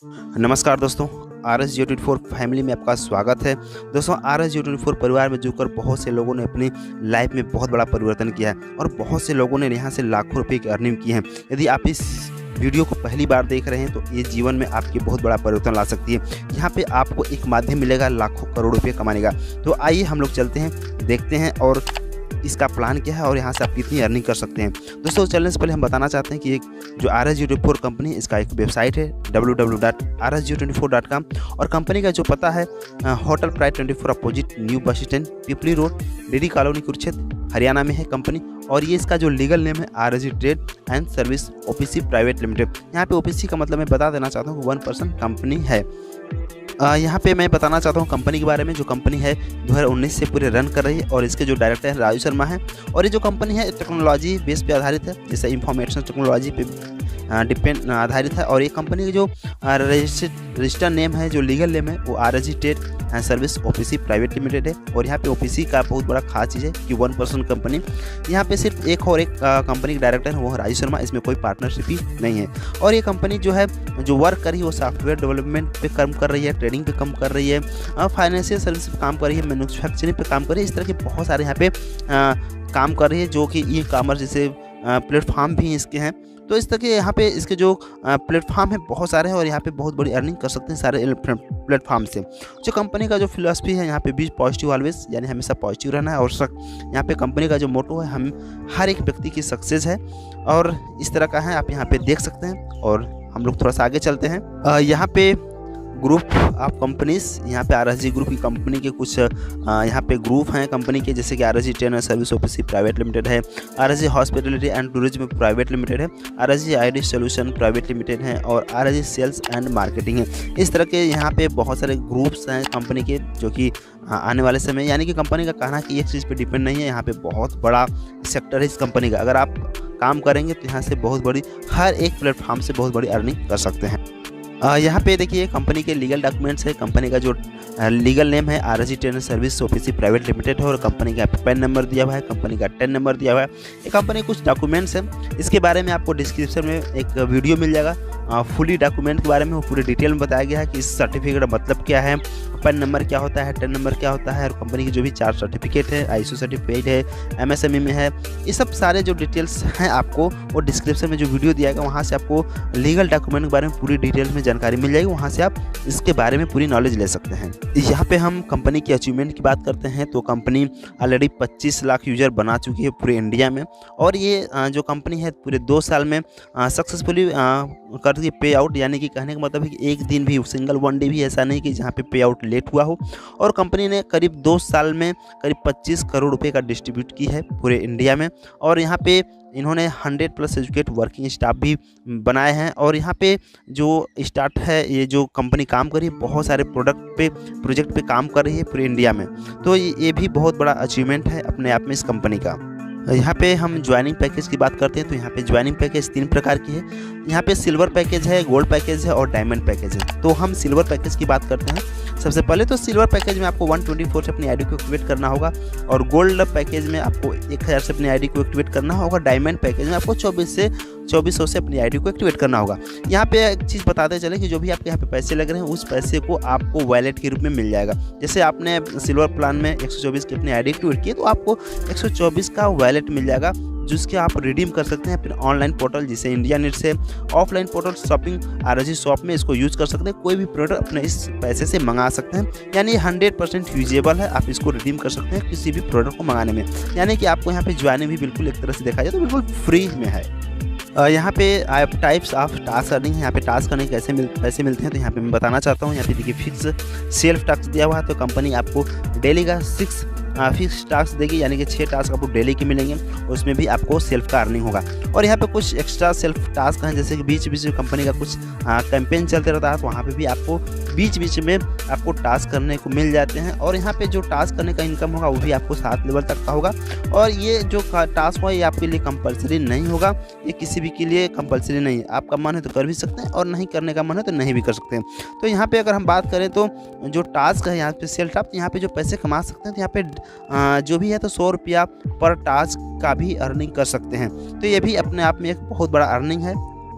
नमस्कार दोस्तों, RSGO24 family में आपका स्वागत है। दोस्तों, RSGO24 परिवार में जुड़कर बहुत से लोगों ने अपनी लाइफ में बहुत बड़ा परिवर्तन किया है और बहुत से लोगों ने यहाँ से लाखों रुपए की अर्निंग की है। यदि आप इस वीडियो को पहली बार देख रहे हैं तो ये जीवन में आपके बहुत बड़ा परिवर्तन ला सकती है। यहाँ पे आपको एक माध्यम मिलेगा लाखों करोड़ रुपये कमाने का। तो आइए हम लोग चलते हैं, देखते हैं और इसका प्लान क्या है और यहाँ से आप कितनी अर्निंग कर सकते हैं। दोस्तों, चलने से पहले हम बताना चाहते हैं कि एक जो RSGO24 कंपनी, इसका एक वेबसाइट है www.rsgo24.com और कंपनी का जो पता है hotel pride 24 opposite new bus stand, Pipli road, dairy colony, Kurukshetra, Haryana में है कंपनी। और ये इसका जो लीगल नेम है RSG trade and service OPC private limited. यहाँ पे OPC का मतलब मैं बता देना चाहता हूँ 1% कंपनी है। यहाँ पे मैं बताना चाहता हूँ कंपनी के बारे में। जो कंपनी है 2019 से पूरे रन कर रही है और इसके जो डायरेक्टर है राजू शर्मा है। और ये जो कंपनी है टेक्नोलॉजी बेस पे आधारित है, जैसे इंफॉर्मेशन टेक्नोलॉजी पे डिपेंड आधारित है। और ये कंपनी की जो रजिस्टर्ड नेम है, जो लीगल नेम है, वो RSG trade and service OPC private limited है। और यहाँ पे OPC का बहुत बड़ा खास चीज़ है कि 1% कंपनी। यहाँ पे सिर्फ एक कंपनी के डायरेक्टर है, वो राजू शर्मा, इसमें कोई पार्टनरशिप ही नहीं है। और ये कंपनी जो है जो वर्क कर रही है वो सॉफ्टवेयर डेवलपमेंट पे काम कर रही है, ट्रेडिंग पे काम कर रही है, फाइनेंशियल सर्विस पे काम कर रही है, मैन्युफैक्चरिंग पे काम कर रही है। इस तरह के बहुत सारे यहाँ पे काम कर रही है, जो कि ई-कॉमर्स जैसे प्लेटफॉर्म भी इसके हैं। तो इस तरह के यहाँ पे इसके जो प्लेटफॉर्म है बहुत सारे हैं और यहाँ पे बहुत बड़ी अर्निंग कर सकते हैं सारे प्लेटफॉर्म से। जो कंपनी का जो फिलॉसफी है यहाँ पे बी पॉजिटिव ऑलवेज, यानी हमेशा पॉजिटिव रहना है। और यहाँ पे कंपनी का जो मोटो है, हम हर एक व्यक्ति की सक्सेस है और इस तरह का है, आप यहाँ पे देख सकते हैं। और हम लोग थोड़ा सा आगे चलते हैं। यहाँ पे ग्रुप ऑफ कंपनीज, यहाँ पे RSG ग्रुप की कंपनी के कुछ यहाँ पे ग्रुप हैं कंपनी के, जैसे कि RSG trade and service OPC private limited है, RSG hospitality and tourism private limited है, RSG ID solution private limited है और RSG सेल्स एंड मार्केटिंग है। इस तरह के यहाँ पे बहुत सारे ग्रुप्स हैं कंपनी के, जो कि आने वाले समय, यानी कि कंपनी का कहना कि एक चीज़ पे डिपेंड नहीं है। यहाँ पे बहुत बड़ा सेक्टर है इस कंपनी का। अगर आप काम करेंगे तो यहाँ से बहुत बड़ी, हर एक प्लेटफॉर्म से बहुत बड़ी अर्निंग कर सकते हैं। यहाँ पे देखिए कंपनी के लीगल डॉक्यूमेंट्स है। कंपनी का जो लीगल नेम है RSG trade and service OPC private limited है और कंपनी का पैन नंबर दिया हुआ है, कंपनी का टेन नंबर दिया हुआ है। ये कंपनी कुछ डॉक्यूमेंट्स हैं, इसके बारे में आपको डिस्क्रिप्शन में एक वीडियो मिल जाएगा। फुली डॉक्यूमेंट के बारे में वो पूरे डिटेल में बताया गया है कि इस सर्टिफिकेट का मतलब क्या है, पैन नंबर क्या होता है, टेन नंबर क्या होता है, और कंपनी की जो भी 4 सर्टिफिकेट है, ISO सर्टिफिकेट है, MSME में है, ये सब सारे जो डिटेल्स हैं आपको वो डिस्क्रिप्शन में जो वीडियो दिया गया वहाँ से आपको लीगल डॉक्यूमेंट के बारे में पूरी डिटेल में जानकारी मिल जाएगी। वहाँ से आप इसके बारे में पूरी नॉलेज ले सकते हैं। यहाँ पे हम कंपनी की अचीवमेंट की बात करते हैं तो कंपनी ऑलरेडी 25 लाख यूजर बना चुकी है पूरे इंडिया में। और ये जो कंपनी है पूरे 2 साल में सक्सेसफुली कर दी पे आउट, यानी कि कहने का मतलब है कि एक दिन भी, सिंगल वन डे भी ऐसा नहीं कि जहाँ पे पे आउट लेट हुआ हो। और कंपनी ने करीब 2 साल में करीब 25 करोड़ रुपए का डिस्ट्रीब्यूट की है पूरे इंडिया में। और यहाँ पे इन्होंने 100+ एजुकेट वर्किंग स्टाफ भी बनाए हैं। और यहाँ पे जो स्टार्ट है, ये जो कंपनी काम कर रही है, बहुत सारे प्रोजेक्ट पे काम कर रही है पूरे इंडिया में। तो ये भी बहुत बड़ा अचीवमेंट है अपने आप में इस कंपनी का। यहाँ पे हम ज्वाइनिंग पैकेज की बात करते हैं तो यहाँ पे ज्वाइनिंग पैकेज 3 प्रकार की है। यहाँ पे सिल्वर पैकेज है, गोल्ड पैकेज है और डायमंड पैकेज है। तो हम सिल्वर पैकेज की बात करते हैं। सबसे पहले तो सिल्वर पैकेज में आपको 124 से अपनी ID को एक्टिवेट करना होगा और गोल्ड पैकेज में आपको 1000 से अपनी ID को एक्टिवेट करना होगा। डायमंड पैकेज में आपको 2400 से अपनी ID को एक्टिवेट करना होगा। यहाँ पे एक चीज़ बताते चले कि जो भी आपके यहाँ पे पैसे लग रहे हैं उस पैसे को आपको वॉलेट के रूप में मिल जाएगा। जैसे आपने सिल्वर प्लान में 124 की अपनी ID एक्टिवेट की तो आपको 124 का वॉलेट मिल जाएगा, जिसके आप रिडीम कर सकते हैं अपने ऑनलाइन पोर्टल, जिसे इंडिया नेट से offline portal shopping RSG shop में इसको यूज़ कर सकते हैं। कोई भी प्रोडक्ट अपने इस पैसे से मंगा सकते हैं, यानी 100% यूजेबल है। आप इसको रिडीम कर सकते हैं किसी भी प्रोडक्ट को मंगाने में, यानी कि आपको यहाँ पे ज्वाइनिंग भी बिल्कुल एक तरह से देखा जाए तो बिल्कुल फ्री में है। यहाँ पे टाइप्स ऑफ टास्क अर्निंग है। यहाँ पे टास्क करने के कैसे पैसे मिलते हैं तो यहाँ पे मैं बताना चाहता हूँ। यहाँ पे देखिए फिक्स सेल्फ टास्क दिया हुआ है, तो कंपनी आपको डेली का 6 फिक्स टास्क देगी, यानी कि 6 टास्क आपको डेली के मिलेंगे, उसमें भी आपको सेल्फ का अर्निंग होगा। और यहाँ पे कुछ एक्स्ट्रा सेल्फ टास्क हैं, जैसे कि बीच बीच में कंपनी का कुछ कैंपेन चलते रहता है, तो वहाँ पे भी आपको बीच बीच में आपको टास्क करने को मिल जाते हैं। और यहाँ पे जो टास्क करने का इनकम होगा वो भी आपको 7 लेवल तक का होगा। और ये जो टास्क होगा ये आपके लिए कंपलसरी नहीं होगा, ये किसी भी के लिए कंपलसरी नहीं है। आपका मन है तो कर भी सकते हैं और नहीं करने का मन है तो नहीं भी कर सकते हैं। तो यहाँ पे अगर हम बात करें तो जो टास्क है यहाँ पे सेल्फ टास्क, यहाँ पे जो पैसे कमा सकते हैं तो यहाँ पे जो भी है तो 100 रुपया पर टास्क का भी अर्निंग कर सकते हैं। तो ये भी अपने आप में एक बहुत बड़ा अर्निंग है।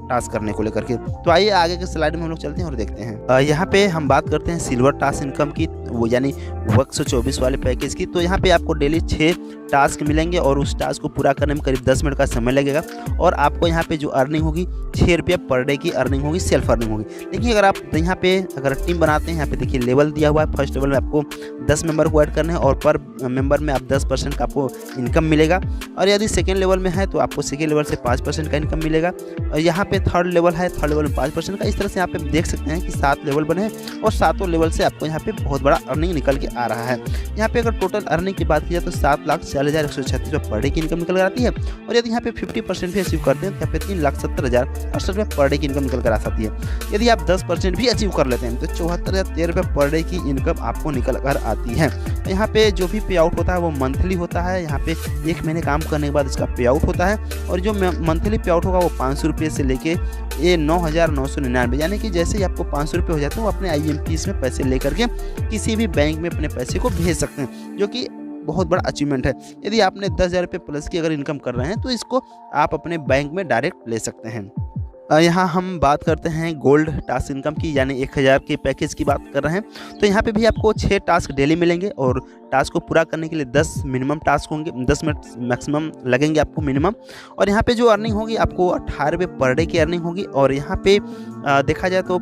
टास्क करने को लेकर के। तो आइए आगे के स्लाइड में हम लोग चलते हैं और देखते हैं। यहाँ पे हम बात करते हैं सिल्वर टास्क इनकम की, वो यानी 124 वाले पैकेज की। तो यहाँ पे आपको डेली 6 टास्क मिलेंगे और उस टास्क को पूरा करने में करीब 10 मिनट का समय लगेगा और आपको यहाँ पे जो अर्निंग होगी 6 रुपये पर डे की अर्निंग होगी, सेल्फ अर्निंग होगी। देखिए अगर आप यहाँ पे अगर टीम बनाते हैं, यहाँ पे देखिए लेवल दिया हुआ है। फर्स्ट लेवल में आपको 10 मेंबर को ऐड करना है और पर मेंबर में आप 10% का आपको इनकम मिलेगा। और यदि सेकेंड लेवल में है तो आपको सेकेंड लेवल से 5% का इनकम मिलेगा। और यहाँ पे थर्ड लेवल है, थर्ड लेवल में 5% का। इस तरह से यहाँ पे देख सकते हैं कि 7 लेवल बने हैं और 7 लेवल से आपको यहाँ पे बहुत बड़ा अर्निंग निकल के आ रहा है। यहाँ पे अगर टोटल अर्निंग की बात की जाए तो 7,40,136 रुपये पर डे की इनकम निकल कर आती है। और यदि यहाँ पे 50% भी अचीव करते हैं तो यहाँ पे 3,70,068 रुपये पर डे की इनकम निकल कर आ सकती है। यदि आप 10% भी अचीव कर लेते हैं तो 74,013 रुपये पर डे की इनकम आपको निकल कर आती है। यहाँ पे जो भी पे आउट होता है वो मंथली होता है। यहाँ पे 1 महीने काम करने के बाद इसका पे आउट होता है और जो मंथली पे आउट होगा वो 500 रुपये से लेके ये 9,999, यानी कि जैसे ही आपको 500 रुपये हो जाते हैं वो अपने IMPS में पैसे लेकर के किसी भी बैंक में अपने पैसे को भेज सकते हैं, जो कि बहुत बड़ा अचीवमेंट है। यदि आपने 10,000 रुपये प्लस की अगर इनकम कर रहे हैं तो इसको आप अपने बैंक में डायरेक्ट ले सकते हैं। यहाँ हम बात करते हैं गोल्ड टास्क इनकम की, यानी 1000 के पैकेज की बात कर रहे हैं। तो यहाँ पे भी आपको 6 टास्क डेली मिलेंगे और टास्क को पूरा करने के लिए 10 मिनिमम टास्क होंगे, 10 मिनट मैक्सिमम लगेंगे आपको मिनिमम। और यहाँ पे जो अर्निंग होगी आपको 18 रुपये पर डे की अर्निंग होगी। और यहाँ पे देखा जाए तो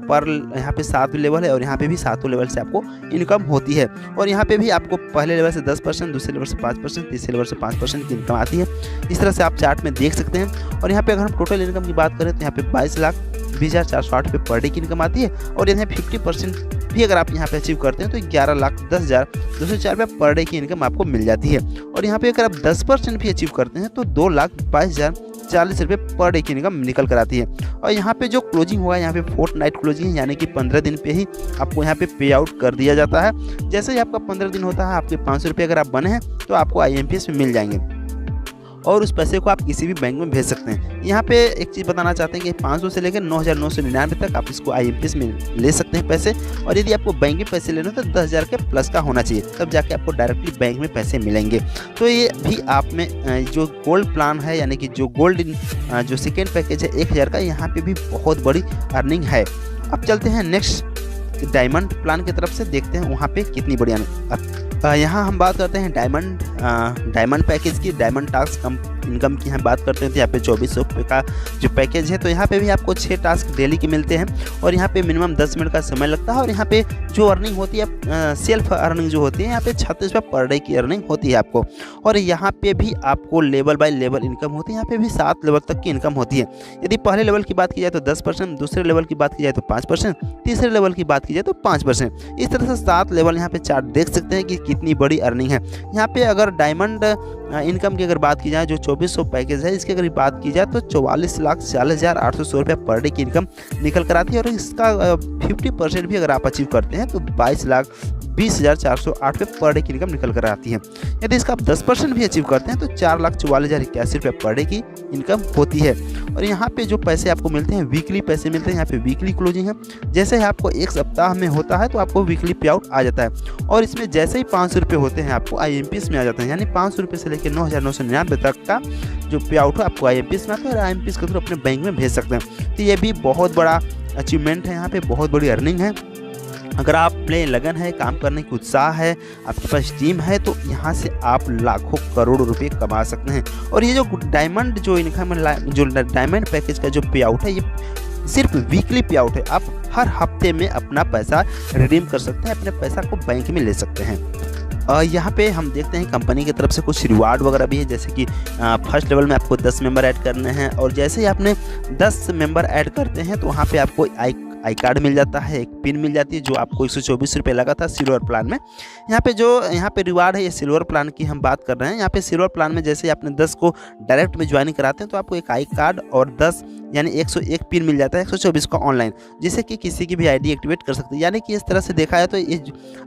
यहाँ पे 7 लेवल है और यहाँ पे भी 7 लेवल से आपको इनकम होती है। और यहाँ पे भी आपको पहले लेवल से 10%, दूसरे लेवल से 5%, तीसरे लेवल से 5% की इनकम आती है। इस तरह से आप चार्ट में देख सकते हैं। और यहाँ पे अगर हम टोटल इनकम की बात करें तो यहाँ पे 22,20,408 रुपये पर डे की इनकम आती है। और यहाँ 50% भी अगर आप यहाँ पे अचीव करते हैं तो 11,10,204 रुपये पर डे की इनकम आपको मिल जाती है। और यहाँ पे अगर आप 10% भी अचीव करते हैं तो 2,22,040 रुपये पर डे की इनकम निकल कर आती है। और यहाँ पे जो क्लोजिंग हुआ है, यहाँ पे फोर्टनाइट क्लोजिंग है, यानी कि 15 दिन पे ही आपको यहाँ पे पे आउट कर दिया जाता है। जैसे ही आपका 15 दिन होता है, आपके 500 रुपये अगर आप बने हैं तो आपको IMPS में मिल जाएंगे और उस पैसे को आप किसी भी बैंक में भेज सकते हैं। यहाँ पे एक चीज़ बताना चाहते हैं कि 500 से लेकर 9,999 तक आप इसको IMPS में ले सकते हैं पैसे। और यदि आपको बैंक में पैसे लेना तो 10,000 के प्लस का होना चाहिए, तब जाके आपको डायरेक्टली बैंक में पैसे मिलेंगे। तो ये भी आप में जो गोल्ड प्लान है, यानी कि जो गोल्ड जो सेकेंड पैकेज है 1000 का, यहाँ पे भी बहुत बड़ी अर्निंग है। अब चलते हैं नेक्स्ट डायमंड प्लान की तरफ से, देखते हैं वहाँ पे कितनी बड़ी यहाँ हम बात करते हैं डायमंड पैकेज की। डायमंड टास्क इनकम की हम बात करते हैं तो यहाँ पे 2400 रुपये का जो पैकेज है। तो यहाँ पे भी आपको 6 टास्क डेली के मिलते हैं और यहाँ पे मिनिमम 10 मिनट का समय लगता है। और यहाँ पे जो अर्निंग होती है सेल्फ अर्निंग जो होती है, यहाँ पे 36 रुपये पर डे की अर्निंग होती है आपको। और यहाँ पे भी आपको लेवल बाय लेवल इनकम होती है। यहाँ पे भी 7 लेवल तक की इनकम होती है। यदि पहले लेवल की बात की जाए तो 10%, दूसरे लेवल की बात की जाए तो 5%, तीसरे लेवल की बात की जाए तो 5%। इस तरह से 7 लेवल यहाँ पे चार्ट देख सकते हैं कि कितनी बड़ी अर्निंग है। यहाँ पे अगर डायमंड इनकम की अगर बात की जाए, जो 2400 पैकेज है, इसकी अगर बात की जाए तो 44,40,816 रुपये पर डे की इनकम निकल कर आती है। और इसका 50% भी अगर आप अचीव करते हैं तो 22,20,408 रुपये पर डे की इनकम निकल कर आती है। यदि इसका आप 10% भी अचीव करते हैं तो 4,44,081 रुपये पर डे की इनकम होती है। और यहाँ पे जो पैसे आपको मिलते हैं वीकली पैसे मिलते हैं। यहाँ पे वीकली क्लोजिंग है, जैसे ही आपको 1 सप्ताह में होता है तो आपको वीकली पे आउट आ जाता है। और इसमें जैसे ही 500 रुपये होते हैं आपको IMPS में आ जाते हैं, यानी 500 रुपये से लेकर 9,999 तक का जो पे आउट हो आपको IMPS में आता है और IMPS के थ्रू अपने बैंक में भेज सकते हैं। तो ये भी बहुत बड़ा अचीवमेंट है, यहाँ पे बहुत बड़ी अर्निंग है। अगर आप में लगन है, काम करने की उत्साह है, आपके पास टीम है, तो यहाँ से आप लाखों करोड़ों रुपए कमा सकते हैं। और ये जो डायमंड जो इनकम जो डायमंड पैकेज का जो पे आउट है, ये सिर्फ वीकली पे आउट है। आप हर हफ्ते में अपना पैसा रिडीम कर सकते हैं, अपने पैसा को बैंक में ले सकते हैं। यहाँ पे हम देखते हैं कंपनी की तरफ से कुछ रिवार्ड वगैरह भी है, जैसे कि फर्स्ट लेवल में आपको 10 मेंबर ऐड करने हैं। और जैसे ही आपने 10 मेंबर ऐड करते हैं तो वहाँ पे आपको आई कार्ड मिल जाता है, एक पिन मिल जाती है, जो आपको 124 रुपये लगा था सिल्वर प्लान में। यहाँ पे रिवार्ड है, ये सिल्वर प्लान की हम बात कर रहे हैं। यहाँ पे सिल्वर प्लान में जैसे आपने 10 को डायरेक्ट में ज्वाइन कराते हैं तो आपको एक आई कार्ड और 10 यानी 101 पिन मिल जाता है 124 का ऑनलाइन, जिससे कि किसी की भी आईडी एक्टिवेट कर सकते हैं। यानी कि इस तरह से देखा है तो ये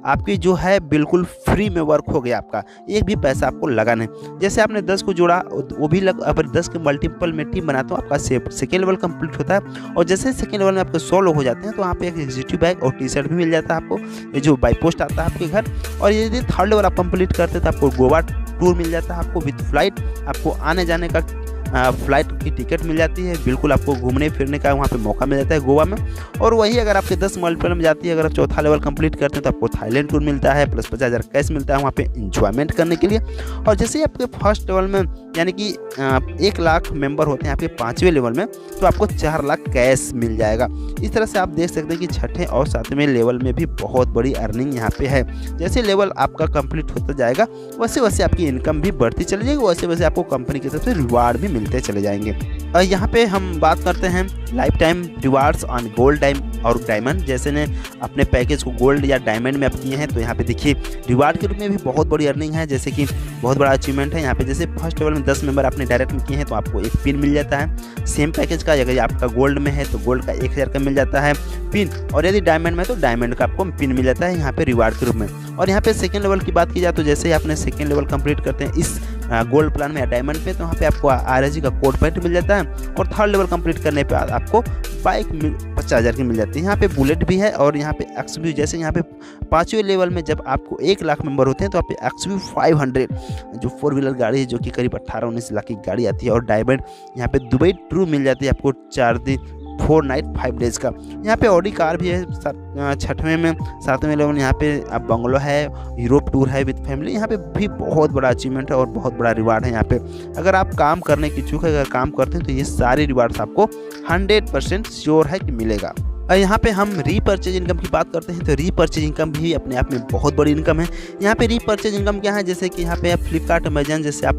आपकी जो है बिल्कुल फ्री में वर्क हो गया, आपका एक भी पैसा आपको लगा नहीं। जैसे आपने 10 को जोड़ा, वो भी अगर 10 के मल्टीपल में टीम बनाते हो आपका सेकेंड लेवल कंप्लीट होता है। और जैसे सेकेंड लेवल में आपके 100 लोग हो जाते हैं तो वहाँ पे एक एग्जीक्यूटिव बैग और टी-शर्ट भी मिल जाता है आपको, ये जो बाई पोस्ट आता है आपके घर। और यदि थर्ड लेवल आप कंप्लीट करते हैं तो आपको गोवा टूर मिल जाता है आपको विद फ्लाइट, आपको आने जाने का फ्लाइट की टिकट मिल जाती है, बिल्कुल आपको घूमने फिरने का वहाँ पे मौका मिल जाता है गोवा में। और वही अगर आपके 10 मल्टीपल में जाती है, अगर आप चौथा लेवल कंप्लीट करते हैं तो आपको थाईलैंड टूर मिलता है, प्लस 50,000 कैश मिलता है वहाँ पे इंजॉयमेंट करने के लिए। और जैसे ही आपके फर्स्ट लेवल में यानी कि 1 लाख मेंबर होते हैं आपके 5वें लेवल में, तो आपको 4 लाख कैश मिल जाएगा। इस तरह से आप देख सकते हैं कि 6ठे और 7वें लेवल में भी बहुत बड़ी अर्निंग यहाँ पे है। जैसे लेवल आपका कंप्लीट होता जाएगा वैसे वैसे आपकी इनकम भी बढ़ती चली जाएगी, वैसे वैसे आपको कंपनी की तरफ से रिवार्ड भी मिलते चले जाएंगे। यहाँ पे हम बात करते हैं life time rewards on gold और डायमंड। जैसे ने अपने पैकेज को गोल्ड या डायमंड में आप किए हैं तो यहाँ पे देखिए रिवार्ड के रूप में भी बहुत बड़ी अर्निंग है। जैसे कि बहुत बड़ा अचीवमेंट है यहाँ पे, जैसे फर्स्ट लेवल में 10 मेंबर आपने डायरेक्ट में किए हैं तो आपको एक पिन मिल जाता है सेम पैकेज का। अगर आपका गोल्ड में है तो गोल्ड का 1000 का मिल जाता है पिन, और यदि डायमंड में तो डायमंड का आपको पिन मिल जाता है यहाँ पे रिवार्ड के रूप में। और यहाँ पे सेकेंड लेवल की बात की जाए तो जैसे ही आपने सेकेंड लेवल कंप्लीट करते हैं इस गोल्ड प्लान में या डायमंड पे, तो वहाँ पे आपको RSG का कोड पॉइंट मिल जाता है। और थर्ड लेवल कंप्लीट करने पे आपको बाइक 50,000 की मिल जाती है। यहाँ पे बुलेट भी है और यहाँ पे XUV, जैसे यहाँ पे 5वें लेवल में जब आपको 1 लाख मेंबर होते हैं तो आप पे XUV 500 जो 4 व्हीलर गाड़ी है जो कि करीब 18-19 लाख की गाड़ी आती है। और डायमंड यहाँ पे दुबई ट्रू मिल जाती है आपको 4 दिन 4 नाइट 5 डेज़ का। यहाँ पे ऑडी कार भी है 6वें में। 7वें लेवल यहाँ पे आप बंगलो है, यूरोप टूर है विद फैमिली। यहाँ पे भी बहुत बड़ा अचीवमेंट है और बहुत बड़ा रिवार्ड है यहाँ पे। अगर आप काम करने की इच्छुक है, अगर काम करते हैं तो ये सारे रिवार्ड्स आपको 100% श्योर है कि मिलेगा। यहाँ पे हम रीपर्चेज इनकम की बात करते हैं तो रीपर्चेज इनकम भी अपने आप में बहुत बड़ी इनकम है। यहाँ पे रीपर्चेज इनकम क्या है, जैसे कि यहाँ पे आप फ्लिपकार्ट अमेजन जैसे आप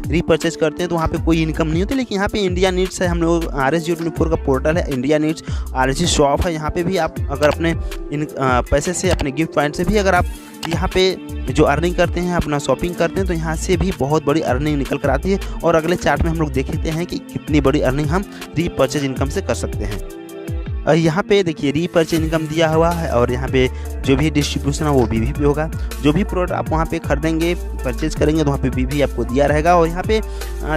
रीपर्चेज करते हैं तो वहाँ पे कोई इनकम नहीं होती, लेकिन यहाँ पे इंडिया नीड्स है, हम लोग RSG24 का पोर्टल है इंडिया नीड्स, RSG शॉप है। यहाँ पे भी आप अगर अपने पैसे से अपने गिफ्ट पॉइंट से भी अगर आप यहाँ पे जो अर्निंग करते हैं, अपना शॉपिंग करते हैं तो यहाँ से भी बहुत बड़ी अर्निंग निकल कर आती है। और अगले चार्ट में हम लोग देखते हैं कि कितनी बड़ी अर्निंग हम रीपर्चेज इनकम से कर सकते हैं। यहाँ पे देखिए रीपर्चेज इनकम दिया हुआ है और यहाँ पे जो भी डिस्ट्रीब्यूशन है वो भी होगा। जो भी प्रोडक्ट आप वहाँ पे खरीदेंगे परचेज करेंगे तो वहाँ पे भी आपको दिया रहेगा। और यहाँ पे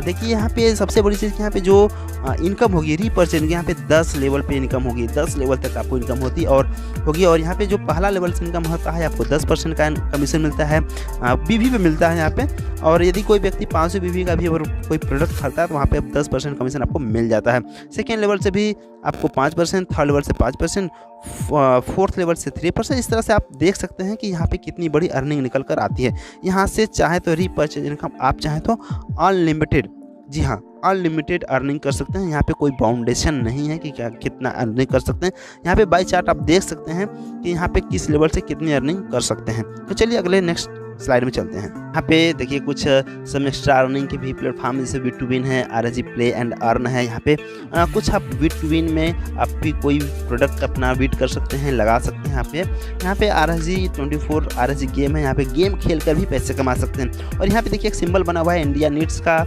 देखिए यहाँ पे सबसे बड़ी चीज़ यहाँ पे जो इनकम होगी रीपर्चेज, यहाँ पे 10 लेवल पे इनकम होगी, 10 लेवल तक आपको इनकम होगी। और यहाँ पे जो पहला लेवल से इनकम होता है आपको 10% का कमीशन मिलता है, BV पे मिलता है यहाँ पे। और यदि कोई व्यक्ति 500 BV का भी अगर कोई प्रोडक्ट खरीदता है तो वहाँ पे 10% कमीशन आपको मिल जाता है। सेकेंड लेवल से भी आपको 5%, थर्ड लेवल से 5%, फोर्थ लेवल से 3%। इस तरह से आप देख सकते हैं कि यहाँ पे कितनी बड़ी अर्निंग निकल कर आती है। यहाँ से चाहे तो रीपर्चेज इनकम, आप चाहें तो अनलिमिटेड, जी हाँ अनलिमिटेड अर्निंग कर सकते हैं। यहाँ पे कोई बाउंडेशन नहीं है कि क्या कितना अर्निंग कर सकते हैं। यहाँ पे बाई चार्ट आप देख सकते हैं कि यहाँ पे किस लेवल से कितनी अर्निंग कर सकते हैं। तो चलिए अगले नेक्स्ट स्लाइड में चलते हैं। यहाँ पे देखिए कुछ सम एक्स्ट्रा अर्निंग के भी प्लेटफॉर्म जैसे Bit2Win है, RSG प्ले एंड अर्न है। यहाँ पे कुछ आप Bit2Win में आप भी कोई प्रोडक्ट अपना बीट कर सकते हैं, लगा सकते हैं। यहाँ पे RSG24 RSG गेम है, यहाँ पे गेम खेल कर भी पैसे कमा सकते हैं। और यहाँ पे देखिए एक सिंबल बना हुआ है इंडिया नीड्स का,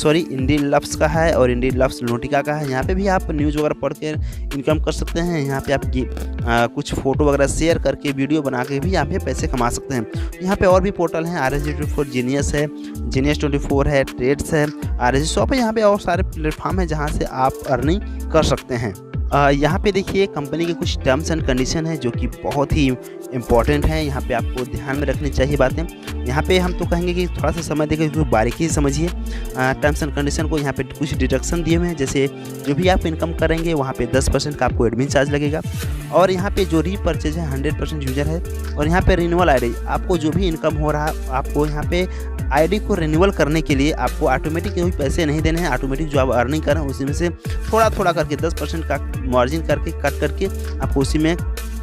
इंडियन लव्स का है और इंडियन लव्स नोटिका का है। यहाँ पे भी आप न्यूज़ वगैरह पढ़ कर इनकम कर सकते हैं। यहाँ पे आप कुछ फोटो वगैरह शेयर करके वीडियो बना के भी यहाँ पे पैसे कमा सकते हैं। यहाँ पे और भी पोर्टल हैं, RSG24 जीनियस है, Genius24 है, ट्रेड्स है, RSG शॉप है। यहाँ पे और सारे प्लेटफॉर्म है जहाँ से आप अर्निंग कर सकते हैं। यहाँ पे देखिए कंपनी के कुछ टर्म्स एंड कंडीशन है जो कि बहुत ही इम्पॉर्टेंट है। यहाँ पे आपको ध्यान में रखनी चाहिए बातें। यहाँ पे हम तो कहेंगे कि थोड़ा सा समय देकर क्योंकि बारीकी से समझिए टर्म्स एंड कंडीशन को। यहाँ पे कुछ डिडक्शन दिए हुए हैं, जैसे जो भी आप इनकम करेंगे वहाँ पे 10% का आपको एडमिन चार्ज लगेगा। और यहाँ पे जो रीपर्चेज है 100% यूजर है। और यहाँ पे रिन्यूअल ID, आपको जो भी इनकम हो रहा है आपको यहाँ पे ID को रिन्यूअल करने के लिए आपको ऑटोमेटिक कोई पैसे नहीं देने हैं। ऑटोमेटिक जो आप अर्निंग कर रहे हैं उसी में से थोड़ा थोड़ा करके 10% का मार्जिन करके कट करके आपको उसी में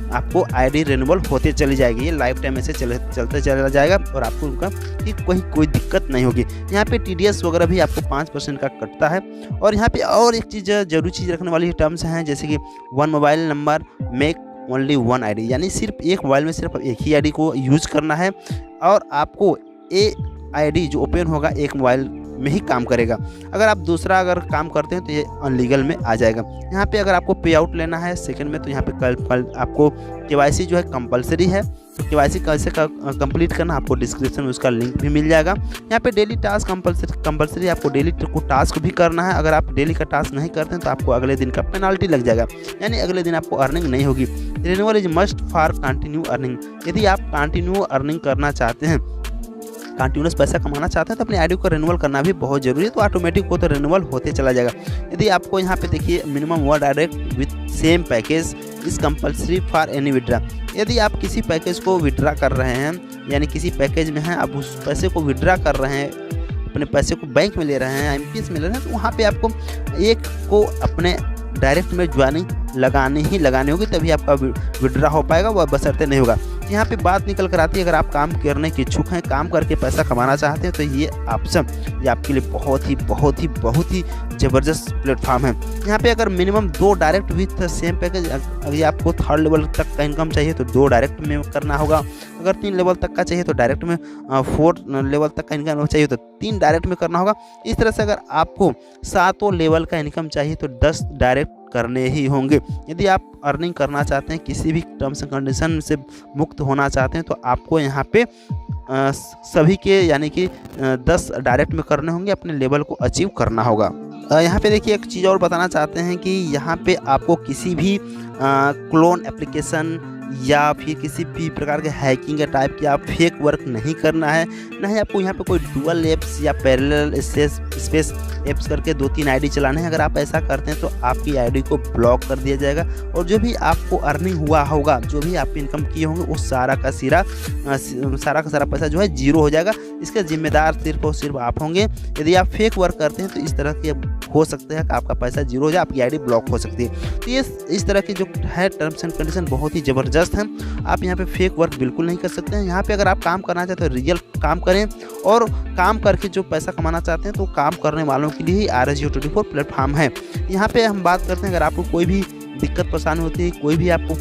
आपको ID रिन्यूअल होते चली जाएगी। ये लाइफ टाइम ऐसे चलते चला जाएगा और आपको उनका कि कोई दिक्कत नहीं होगी। यहाँ पे TDS वगैरह भी आपको 5% का कटता है। और यहाँ पे और एक चीज़ जरूरी चीज़ रखने वाली टर्म्स हैं, जैसे कि 1 mobile number make only 1 ID, यानी सिर्फ एक मोबाइल में सिर्फ एक ही ID को यूज़ करना है और आपको ID जो ओपन होगा एक मोबाइल में ही काम करेगा। अगर आप दूसरा अगर काम करते हैं तो ये अनलीगल में आ जाएगा। यहाँ पे अगर आपको पे आउट लेना है सेकंड में तो यहाँ पे कल आपको KYC जो है कंपलसरी है। तो KYC कैसे कंप्लीट करना आपको डिस्क्रिप्शन में उसका लिंक भी मिल जाएगा। यहाँ पे डेली टास्क कंपलसरी आपको डेली को टास्क भी करना है। अगर आप डेली का टास्क नहीं करते हैं तो आपको अगले दिन का पेनाल्टी लग जाएगा, यानी अगले दिन आपको अर्निंग नहीं होगी। Renewal is must for continue earning, यदि आप कंटिन्यू अर्निंग करना चाहते हैं कंटिन्यूस पैसा कमाना चाहते हैं तो अपनी आईडी को रिन्यूअल करना भी बहुत जरूरी है। तो ऑटोमेटिक वो तो रिन्यूअल होते चला जाएगा। यदि आपको यहाँ पे देखिए minimum 1 direct with same package is compulsory for any withdraw. यदि आप किसी पैकेज को विड्रा कर रहे हैं, यानी किसी पैकेज में हैं, आप उस पैसे को विड्रा कर रहे हैं, अपने पैसे को बैंक में ले रहे हैं, IMPS में ले रहे हैं, तो वहाँ पे आपको एक को अपने डायरेक्ट में ज्वाइनिंग लगानी होगी, तभी आपका विड्रा हो पाएगा, वह बशर्ते नहीं होगा। यहाँ पे बात निकल कर आती है, अगर आप काम करने के इच्छुक हैं, काम करके पैसा कमाना चाहते हैं, तो ये ऑप्शन ये आपके लिए बहुत ही ज़बरदस्त प्लेटफॉर्म है। यहाँ पे अगर minimum 2 direct with same package, अगर आपको 3rd लेवल तक का इनकम चाहिए तो 2 डायरेक्ट में करना होगा। अगर 3 लेवल तक का चाहिए तो डायरेक्ट में, 4 लेवल तक का इनकम चाहिए तो 3 डायरेक्ट में करना होगा। इस तरह से अगर आपको 7 लेवल का इनकम चाहिए तो 10 डायरेक्ट करने ही होंगे। यदि आप अर्निंग करना चाहते हैं, किसी भी टर्म्स एंड कंडीशन से मुक्त होना चाहते हैं, तो आपको यहाँ पे सभी के यानी कि 10 डायरेक्ट में करने होंगे, अपने लेवल को अचीव करना होगा। यहाँ पे देखिए एक चीज़ और बताना चाहते हैं कि यहाँ पे आपको किसी भी क्लोन एप्लीकेशन या फिर किसी भी प्रकार के हैकिंग या टाइप की आप फेक वर्क नहीं करना है। ना ही आपको यहाँ पे कोई डुअल एप्स या पैरेलल स्पेस एप्स करके 2-3 आईडी चलाने हैं। अगर आप ऐसा करते हैं तो आपकी आईडी को ब्लॉक कर दिया जाएगा और जो भी आपको अर्निंग हुआ होगा, जो भी आप इनकम किए होंगे, वो सारा का सारा पैसा जो है जीरो हो जाएगा। इसके जिम्मेदार सिर्फ और सिर्फ आप होंगे। यदि आप फेक वर्क करते हैं तो इस तरह के हो सकते हैं कि आपका पैसा जीरो हो जाए, आपकी आईडी ब्लॉक हो सकती है। तो ये इस तरह की जो है टर्म्स एंड कंडीशन बहुत ही ज़बरदस्त हैं। आप यहाँ पे फेक वर्क बिल्कुल नहीं कर सकते हैं। यहाँ पे अगर आप काम करना चाहते हैं तो रियल काम करें, और काम करके जो पैसा कमाना चाहते हैं तो काम करने वालों के लिए ही RSGeo24 प्लेटफॉर्म है। यहाँ पे हम बात करते हैं, अगर आपको कोई भी दिक्कत परेशानी होती है, कोई भी आपको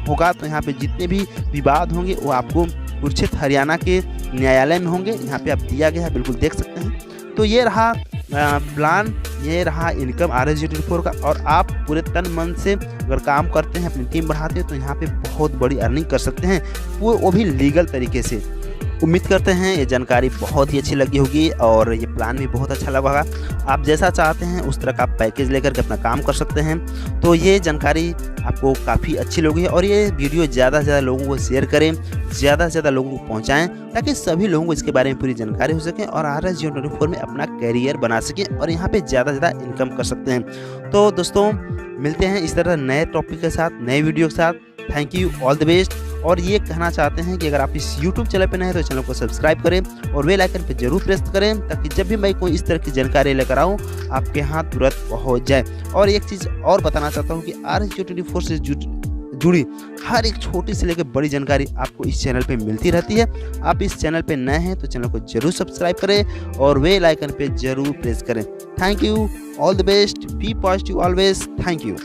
होगा, तो यहाँ पे जितने भी विवाद होंगे वो आपको कुरुक्षेत्र हरियाणा के न्यायालय में होंगे। यहाँ पे आप दिया गया है, बिल्कुल देख सकते हैं। तो ये रहा प्लान, ये रहा इनकम RSGeo24 का। और आप पूरे तन मन से अगर काम करते हैं, अपनी टीम बढ़ाते हैं, तो यहाँ पे बहुत बड़ी अर्निंग कर सकते हैं, वो भी लीगल तरीके से। उम्मीद करते हैं ये जानकारी बहुत ही अच्छी लगी होगी और ये प्लान भी बहुत अच्छा लगा होगा। आप जैसा चाहते हैं उस तरह का पैकेज लेकर के अपना काम कर सकते हैं। तो ये जानकारी आपको काफ़ी अच्छी लगी और ये वीडियो ज़्यादा से ज़्यादा लोगों को शेयर करें, ज़्यादा से ज़्यादा लोगों को पहुँचाएँ, ताकि सभी लोगों को इसके बारे में पूरी जानकारी हो सके और RSGeo24 में अपना करियर बना सकें और यहाँ पर ज़्यादा से ज़्यादा इनकम कर सकते हैं। तो दोस्तों मिलते हैं इस तरह नए टॉपिक के साथ, नए वीडियो के साथ। Thank you, all the best. और ये कहना चाहते हैं कि अगर आप इस YouTube चैनल पर नए हैं तो चैनल को सब्सक्राइब करें और बेल आइकन पर जरूर प्रेस करें, ताकि जब भी मैं कोई इस तरह की जानकारी लेकर आऊँ आपके यहाँ तुरंत पहुँच जाए। और एक चीज़ और बताना चाहता हूँ कि RSGeo24 से जुड़ी हर एक छोटी से लेकर बड़ी जानकारी आपको इस चैनल पे मिलती रहती है। आप इस चैनल पे नए हैं तो चैनल को जरूर सब्सक्राइब करें और बेल आइकन पे जरूर प्रेस करें। Thank you, all the best, be positive always. Thank you.